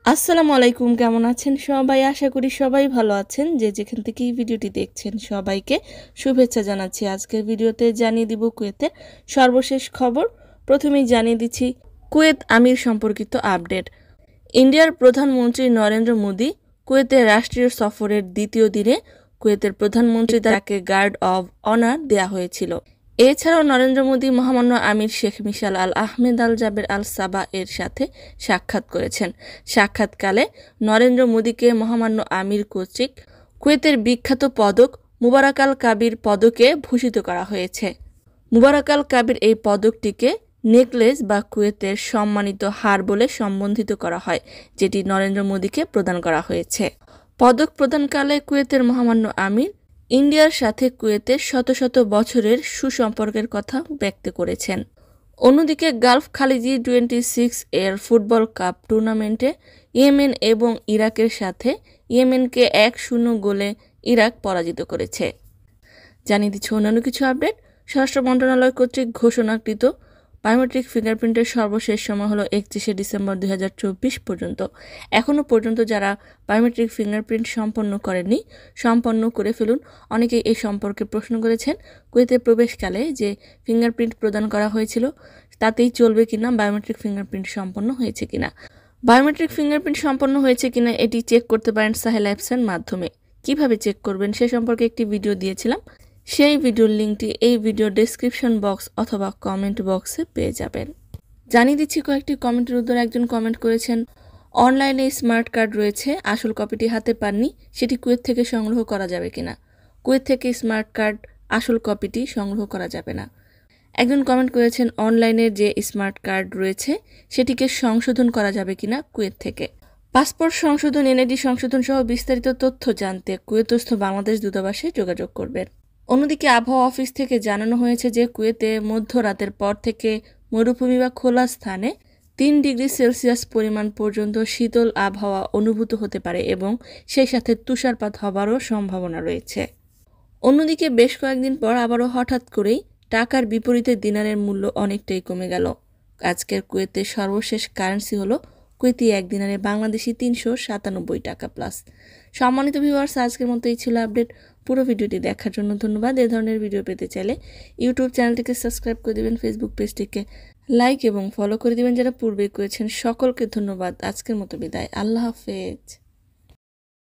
আসসালামু আলাইকুম, কেমন আছেন সবাই? আশা করি সবাই ভালো আছেন। যে যেখান থেকে এই ভিডিওটি দেখছেন সবাইকে শুভেচ্ছা জানাচ্ছি। আজকের ভিডিওতে জানিয়ে দিব কুয়েতের সর্বশেষ খবর। প্রথমেই জানিয়ে দিচ্ছি কুয়েত আমির সম্পর্কিত আপডেট। ইন্ডিয়ার প্রধানমন্ত্রী নরেন্দ্র মোদী কুয়েতের রাষ্ট্রীয় সফরের দ্বিতীয় দিনে কুয়েতের প্রধানমন্ত্রী তাকে গার্ড অব অনার দেয়া হয়েছিল। এছাড়াও নরেন্দ্র মোদী মহামান্য আমির শেখ মিশাল আল আহমেদ আল জাবের আল সাবা এর সাথে সাক্ষাৎ করেছেন। সাক্ষাৎকালে নরেন্দ্র মোদীকে মহামান্য আমির কর্তৃক কুয়েতের বিখ্যাত পদক মুবারক আল কাবির পদকে ভূষিত করা হয়েছে। মুবারক আল কাবির এই পদকটিকে নেকলেস বা কুয়েতের সম্মানিত হার বলে সম্বোধিত করা হয়, যেটি নরেন্দ্র মোদীকে প্রদান করা হয়েছে। পদক প্রদানকালে কুয়েতের মহামান্য আমির ইন্ডিয়ার সাথে কুয়েতের শত শত বছরের সুসম্পর্কের কথা ব্যক্ত করেছেন। অন্যদিকে গালফ খালিজি 26 এর ফুটবল কাপ টুর্নামেন্টে ইয়েমেন এবং ইরাকের সাথে ইয়েমেনকে 1-0 গোলে ইরাক পরাজিত করেছে। জানিয়ে দিচ্ছে অন্যান্য কিছু আপডেট। স্বরাষ্ট্র মন্ত্রণালয় কর্তৃক ঘোষণাকৃত বায়োমেট্রিক ফিঙ্গারপ্রিন্টের সর্বশেষ সময় হলো 31শে ডিসেম্বর 2024 পর্যন্ত। এখনও পর্যন্ত যারা বায়োমেট্রিক ফিঙ্গারপ্রিন্ট সম্পন্ন করেননি, সম্পন্ন করে ফেলুন। অনেকেই এই সম্পর্কে প্রশ্ন করেছেন। কুয়েতে প্রবেশকালে যে ফিঙ্গারপ্রিন্ট প্রদান করা হয়েছিল তাতেই চলবে কিনা, বায়োমেট্রিক ফিঙ্গারপ্রিন্ট সম্পন্ন হয়েছে কিনা। বায়োমেট্রিক ফিঙ্গারপ্রিন্ট সম্পন্ন হয়েছে কিনা এটি চেক করতে পারেন সাহেল অ্যাপসের মাধ্যমে। কিভাবে চেক করবেন সে সম্পর্কে একটি ভিডিও দিয়েছিলাম। সেই ভিডিওর লিঙ্কটি এই ভিডিও ডেসক্রিপশন বক্স অথবা কমেন্ট বক্সে পেয়ে যাবেন। জানিয়ে দিচ্ছি কয়েকটি কমেন্টের উত্তরে একজন কমেন্ট করেছেন, অনলাইনে স্মার্ট কার্ড রয়েছে, আসল কপিটি হাতে পাননি, সেটি কুয়েত থেকে সংগ্রহ করা যাবে কিনা। কুয়েত থেকে স্মার্ট কার্ড আসল কপিটি সংগ্রহ করা যাবে না। একজন কমেন্ট করেছেন, অনলাইনে যে স্মার্ট কার্ড রয়েছে সেটিকে সংশোধন করা যাবে কিনা কুয়েত থেকে। পাসপোর্ট সংশোধন, এনআইডি সংশোধন সহ বিস্তারিত তথ্য জানতে কুয়েতস্থ বাংলাদেশ দূতাবাসে যোগাযোগ করবেন। অন্যদিকে আবহাওয়া অফিস থেকে জানানো হয়েছে যে কুয়েতে মধ্যরাতের পর থেকে মরুভূমি বা খোলা স্থানে 3 ডিগ্রি সেলসিয়াস পরিমাণ পর্যন্ত শীতল আবহাওয়া অনুভূত হতে পারে এবং সেই সাথে তুষারপাত হবারও সম্ভাবনা রয়েছে। অন্যদিকে বেশ কয়েকদিন পর আবারও হঠাৎ করেই টাকার বিপরীতে দিনারের মূল্য অনেকটাই কমে গেল। আজকের কুয়েতের সর্বশেষ কারেন্সি হলো কুয়েতি 1 দিনারে বাংলাদেশি 397 টাকা প্লাস। সম্মানিত ভিউয়ার্স, আজকের মতো এই ছিল আপডেট। পুরো ভিডিওটি দেখার জন্য ধন্যবাদ। এই ধরনের ভিডিও পেতে চাইলে ইউটিউব চ্যানেলটিকে সাবস্ক্রাইব করে দেবেন, ফেসবুক পেজটিকে লাইক এবং ফলো করে দেবেন যারা পূর্বে করেছেন। সকলকে ধন্যবাদ। আজকের মতো বিদায়। আল্লাহ হাফেজ।